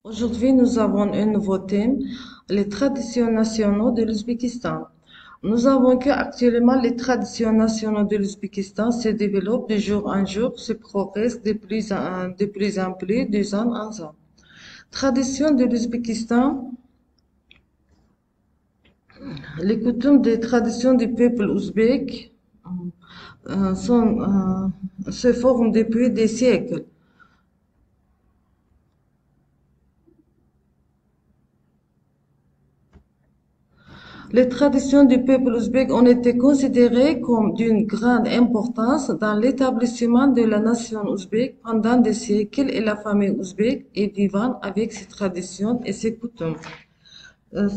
Aujourd'hui, nous avons un nouveau thème, les traditions nationaux de l'Ouzbékistan. Nous avons que actuellement les traditions nationales de l'Ouzbékistan se développent de jour en jour, se progressent de plus en plus, de an en an. Traditions de l'Ouzbékistan, les coutumes des traditions du peuple ouzbek se forment depuis des siècles. Les traditions du peuple ouzbek ont été considérées comme d'une grande importance dans l'établissement de la nation ouzbek pendant des siècles et la famille ouzbek est vivante avec ses traditions et ses coutumes.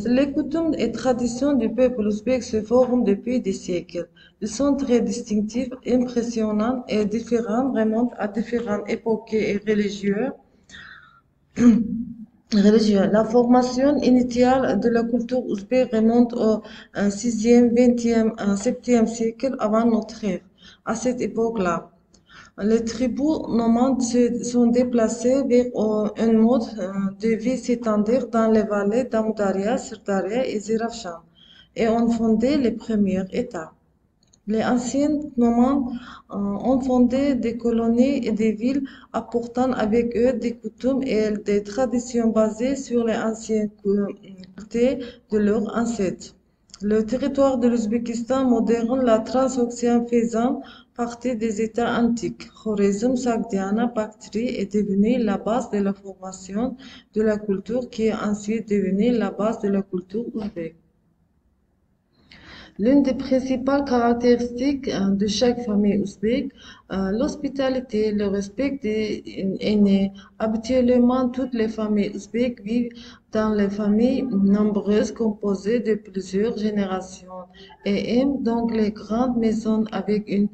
Les coutumes et traditions du peuple ouzbek se forment depuis des siècles. Ils sont très distinctifs, impressionnants et différents, remontent à différentes époques et religieux. La formation initiale de la culture ouzbek remonte au 6e, 20e, 7e siècle avant notre ère. À cette époque-là, les tribus nomades se sont déplacées vers un mode de vie sédentaire dans les vallées d'Amudarya, Sirdarya et Zerafshan et ont fondé les premiers États. Les anciens nomades ont fondé des colonies et des villes apportant avec eux des coutumes et des traditions basées sur les anciennes cultures de leurs ancêtres. Le territoire de l'Ouzbékistan moderne, la Transoxiane faisant partie des États antiques. Khorizm, Sogdiana, Bactrie est devenue la base de la formation de la culture qui est ensuite devenue la base de la culture ouzbèque. L'une des principales caractéristiques de chaque famille ouzbèque, l'hospitalité, le respect des aînés. Habituellement, toutes les familles ouzbèques vivent dans les familles nombreuses composées de plusieurs générations et aiment donc les grandes maisons avec une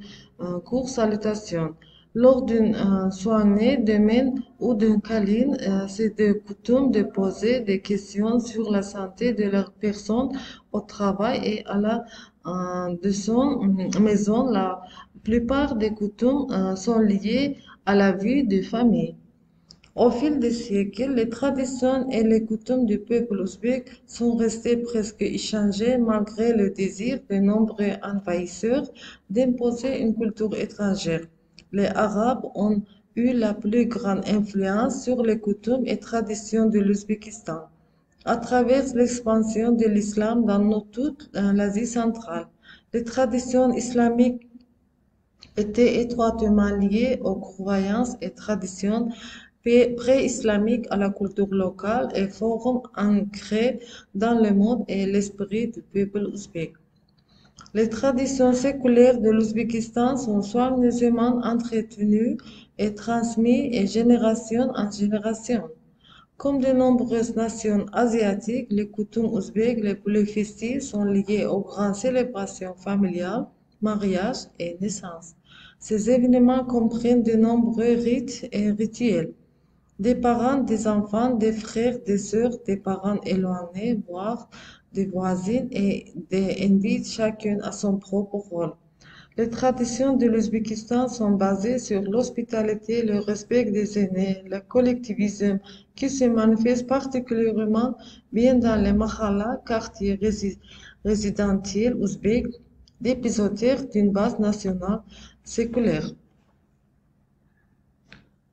courte salutation. Lors d'une soirée de main ou d'un câlin, c'est de coutume de poser des questions sur la santé de la personne au travail et à la de son maison. La plupart des coutumes sont liées à la vie de famille. Au fil des siècles, les traditions et les coutumes du peuple ouzbek sont restées presque inchangées malgré le désir de nombreux envahisseurs d'imposer une culture étrangère. Les Arabes ont eu la plus grande influence sur les coutumes et traditions de l'Ouzbékistan à travers l'expansion de l'islam dans toute l'Asie centrale. Les traditions islamiques étaient étroitement liées aux croyances et traditions pré-islamiques à la culture locale et forment ancrées dans le monde et l'esprit du peuple ouzbek. Les traditions séculaires de l'Ouzbékistan sont soigneusement entretenues et transmises de génération en génération. Comme de nombreuses nations asiatiques, les coutumes ouzbèques les plus festives sont liées aux grandes célébrations familiales, mariages et naissances. Ces événements comprennent de nombreux rites et rituels. Des parents, des enfants, des frères, des sœurs, des parents éloignés, voire des voisines et des invitent chacun à son propre rôle. Les traditions de l'Ouzbékistan sont basées sur l'hospitalité, le respect des aînés, le collectivisme qui se manifeste particulièrement bien dans les mahallas, quartiers résidentiels ouzbeks, dépositaires d'une base nationale séculaire.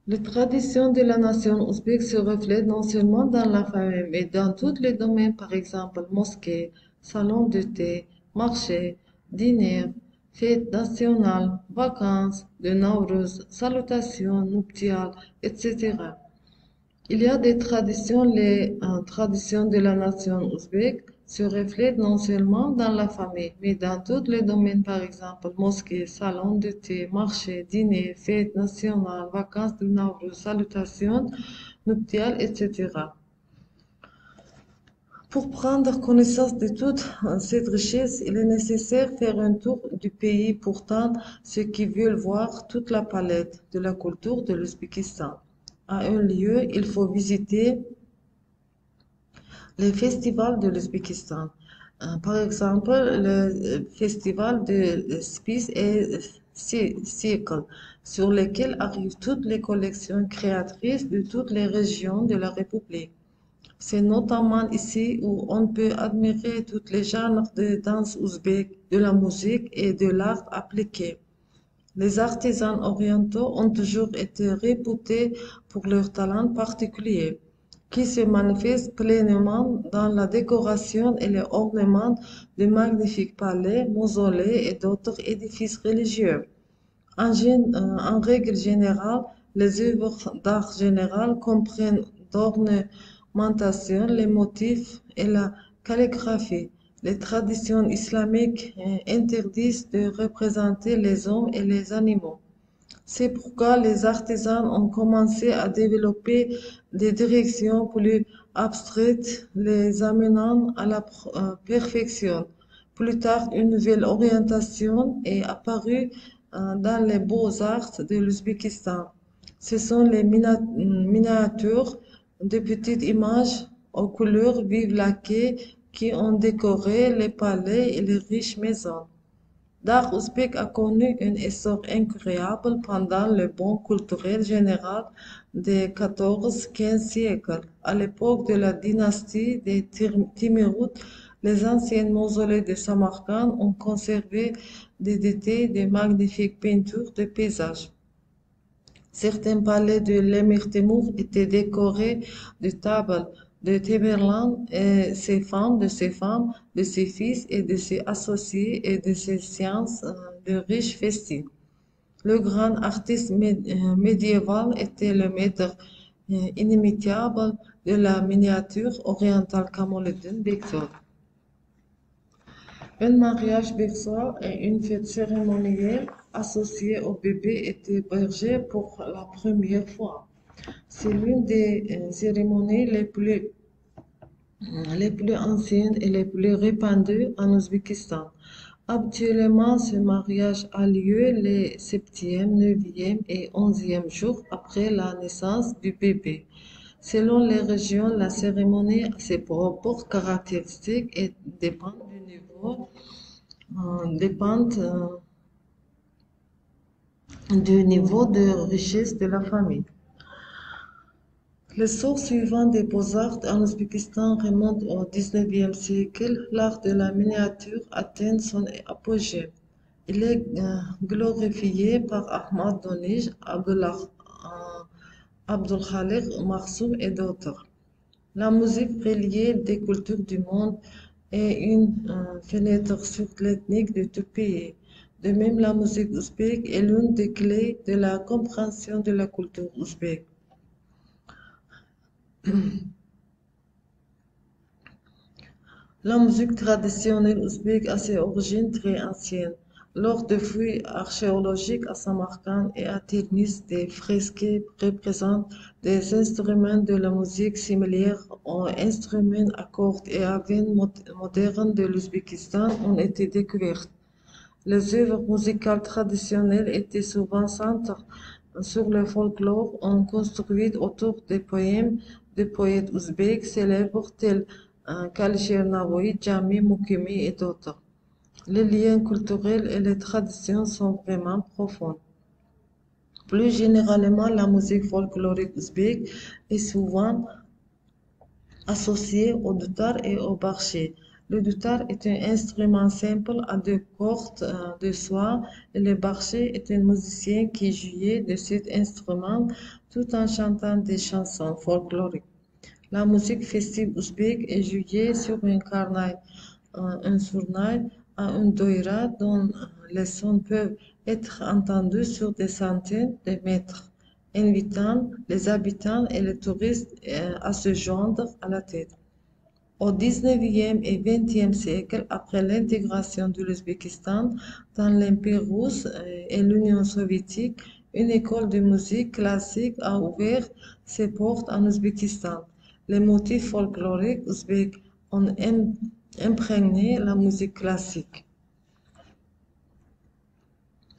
Les traditions de la nation ouzbèque se reflètent non seulement dans la famille, mais dans tous les domaines, par exemple mosquées, salons de thé, marchés, dîners, fêtes nationales, vacances, de Nowruz, salutations nuptiales, etc. Il y a des traditions, les traditions de la nation ouzbèque se reflètent non seulement dans la famille, mais dans tous les domaines, par exemple mosquées, salons de thé, marchés, dîners, fêtes nationales, vacances de Nowruz, salutations nuptiales, etc. Pour prendre connaissance de toute cette richesse, il est nécessaire de faire un tour du pays. Pourtant, ceux qui veulent voir toute la palette de la culture de l'Ouzbékistan. À un lieu, il faut visiter les festivals de l'Ouzbékistan. Par exemple, le festival de Spice et siècle, sur lesquels arrivent toutes les collections créatrices de toutes les régions de la République. C'est notamment ici où on peut admirer tous les genres de danse ouzbek, de la musique et de l'art appliqué. Les artisans orientaux ont toujours été réputés pour leur talent particulier, qui se manifeste pleinement dans la décoration et les ornements de magnifiques palais, mausolées et d'autres édifices religieux. En règle générale, les œuvres d'art général comprennent d'ornementation, les motifs et la calligraphie. Les traditions islamiques interdisent de représenter les hommes et les animaux. C'est pourquoi les artisans ont commencé à développer des directions plus abstraites, les amenant à la perfection. Plus tard, une nouvelle orientation est apparue dans les beaux-arts de l'Ouzbékistan. Ce sont les miniatures de petites images aux couleurs vives laquées qui ont décoré les palais et les riches maisons. L'art ouzbek a connu un essor incroyable pendant le boom culturel général des 14-15 siècles. À l'époque de la dynastie des Timurid, les anciens mausolées de Samarkand ont conservé des détails de magnifiques peintures de paysages. Certains palais de l'émir Temur étaient décorés de tables de Tamerlan et de ses femmes, de ses fils et de ses associés et de ses sciences de riches festifs. Le grand artiste médiéval était le maître inimitable de la miniature orientale Kamaluddin Bekzod. Un mariage berçois et une fête cérémonielle associée au bébé étaient bergers pour la première fois. C'est l'une des cérémonies les plus anciennes et les plus répandues en Ouzbékistan. Habituellement, ce mariage a lieu les 7e, 9e et 11e jours après la naissance du bébé. Selon les régions, la cérémonie a ses propres caractéristiques et dépend du niveau de richesse de la famille. L'essor suivant des beaux-arts en Ouzbékistan remonte au XIXe siècle. L'art de la miniature atteint son apogée. Il est glorifié par Ahmad Donij, Abdul Khaliq Marsoum et d'autres. La musique reliée des cultures du monde est une fenêtre sur l'ethnique de tout pays. De même, la musique ouzbèque est l'une des clés de la compréhension de la culture ouzbèque. La musique traditionnelle ouzbèque a ses origines très anciennes. Lors de fouilles archéologiques à Samarkand et à Tignis, des fresques représentent des instruments de la musique similaires aux instruments à cordes et à veine modernes de l'Ouzbékistan ont été découvertes. Les œuvres musicales traditionnelles étaient souvent centrées sur le folklore, ont construit autour des poèmes de poètes ouzbeks célèbres tels Khalil Navoï, Jami, Moukimi et d'autres. Les liens culturels et les traditions sont vraiment profonds. Plus généralement, la musique folklorique ouzbèque est souvent associée au doutar et au barché. Le doutar est un instrument simple à deux cordes de soie et le barché est un musicien qui jouait de cet instrument tout en chantant des chansons folkloriques. La musique festive ouzbèque est jouée sur un sournaï à une doïra dont les sons peuvent être entendus sur des centaines de mètres, invitant les habitants et les touristes à se joindre à la tête. Au XIXe et XXe siècle, après l'intégration de l'Ouzbékistan dans l'Empire russe et l'Union soviétique, une école de musique classique a ouvert ses portes en Ouzbékistan. Les motifs folkloriques ouzbeks ont imprégné la musique classique.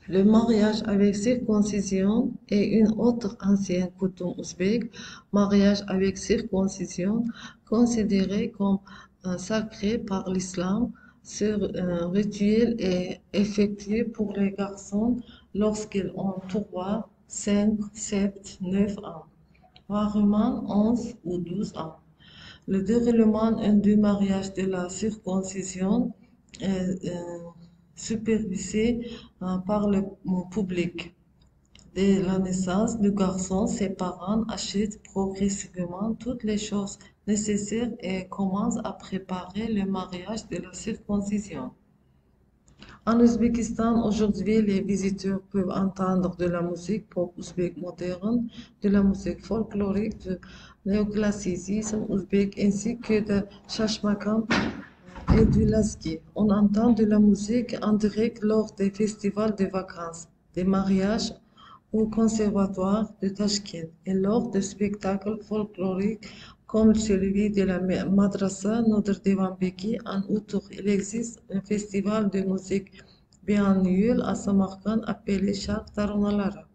Le mariage avec circoncision est une autre ancienne coutume ouzbèque. Mariage avec circoncision, considéré comme sacré par l'islam, ce rituel est effectué pour les garçons lorsqu'ils ont 3, 5, 7, 9 ans, rarement 11 ou 12 ans. Le déroulement du mariage de la circoncision est supervisé par le public. Dès la naissance du garçon, ses parents achètent progressivement toutes les choses nécessaires et commencent à préparer le mariage de la circoncision. En Ouzbékistan, aujourd'hui, les visiteurs peuvent entendre de la musique pop ouzbek moderne, de la musique folklorique, du néoclassicisme ouzbek ainsi que de chachmakam et du lasghi. On entend de la musique en direct lors des festivals de vacances, des mariages au conservatoire de Tashkent et lors de spectacles folkloriques comme celui de la Madrasa Notre Devanbeki en outre. Il existe un festival de musique biannuel à Samarkand appelé Sharq Taronalara.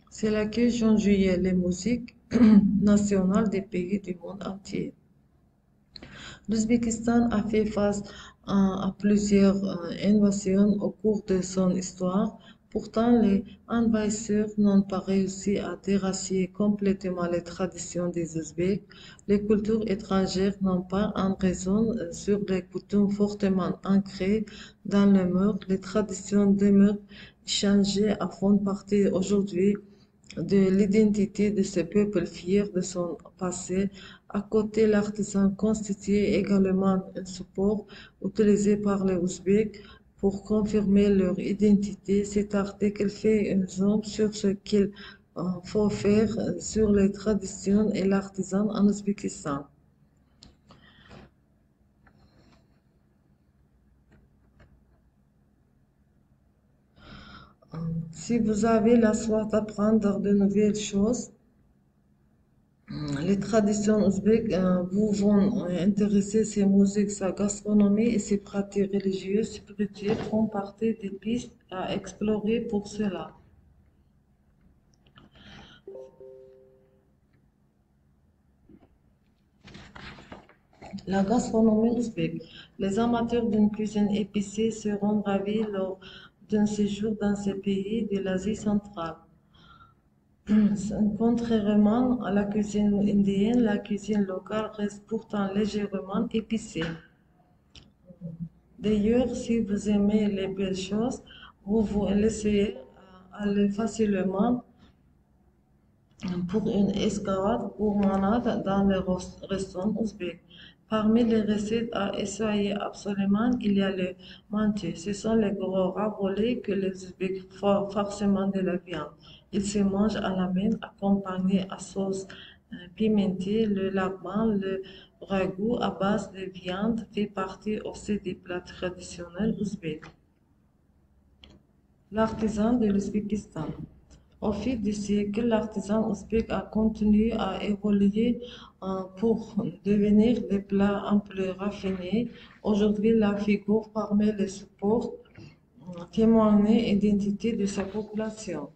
C'est l'accueil en juillet les musiques nationales des pays du monde entier. L'Ouzbékistan a fait face à plusieurs invasions au cours de son histoire. Pourtant, les envahisseurs n'ont pas réussi à déraciner complètement les traditions des Ouzbeks. Les cultures étrangères n'ont pas en raison sur les coutumes fortement ancrées dans le mur. Les traditions demeurent changées à fond partie aujourd'hui de l'identité de ce peuple fier de son passé. À côté, l'artisan constitue également un support utilisé par les Ouzbeks pour confirmer leur identité. Cet article fait un zoom sur ce qu'il faut faire sur les traditions et l'artisan en Ouzbékistan. Si vous avez la soif d'apprendre de nouvelles choses, les traditions ouzbèques vous vont intéresser, ces musiques, sa gastronomie et ses pratiques religieuses, spirituelles font partie des pistes à explorer pour cela. La gastronomie ouzbèque. Les amateurs d'une cuisine épicée seront ravis lors d'un séjour dans ces pays de l'Asie centrale. Contrairement à la cuisine indienne, la cuisine locale reste pourtant légèrement épicée. D'ailleurs, si vous aimez les belles choses, vous vous laissez aller facilement pour une escalade gourmande dans les restaurants ouzbeks. Parmi les recettes à essayer absolument, il y a le manti. Ce sont les gros ravolés que les Ouzbeks font forcément de la viande. Ils se mangent à la main, accompagnés à sauce pimentée. Le lagman, le ragoût à base de viande, fait partie aussi des plats traditionnels ouzbeks. L'artisan de l'Ouzbékistan. Au fil des siècles, l'artisan ouzbek a continué à évoluer pour devenir des plats un peu plus raffinés. Aujourd'hui, la figure parmi les supports témoigne l'identité de sa population.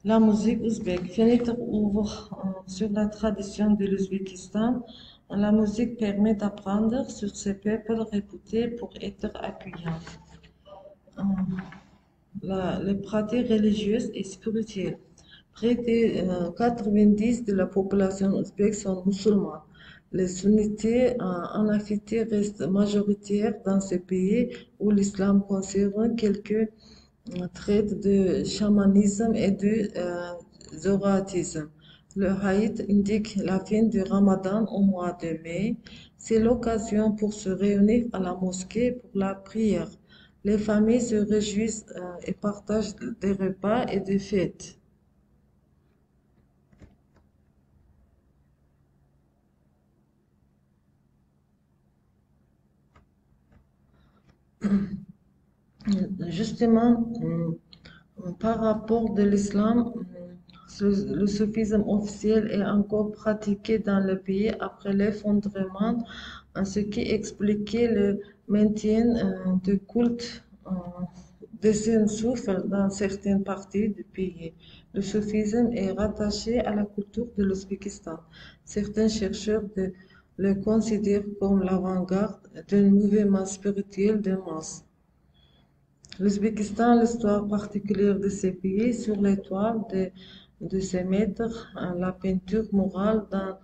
La musique ouzbek. Fenêtre ouvre sur la tradition de l'Ouzbékistan. La musique permet d'apprendre sur ce peuple réputé pour être accueillant. Les pratiques religieuses et spirituelles. Près de 90 de la population ouzbèque sont musulmans. Les sunnites en Afrique restent majoritaires dans ce pays où l'islam conserve quelques traits de chamanisme et de zoroastrisme. Le Haït indique la fin du Ramadan au mois de mai. C'est l'occasion pour se réunir à la mosquée pour la prière. Les familles se réjouissent et partagent des repas et des fêtes. Justement, par rapport de l'islam, le soufisme officiel est encore pratiqué dans le pays après l'effondrement, ce qui expliquait le maintien de culte des soufis dans certaines parties du pays. Le soufisme est rattaché à la culture de l'Ouzbékistan. Certains chercheurs le considèrent comme l'avant-garde d'un mouvement spirituel de masse. L'Ouzbékistan, l'histoire particulière de ces pays, sur les toiles de ces maîtres, la peinture murale dans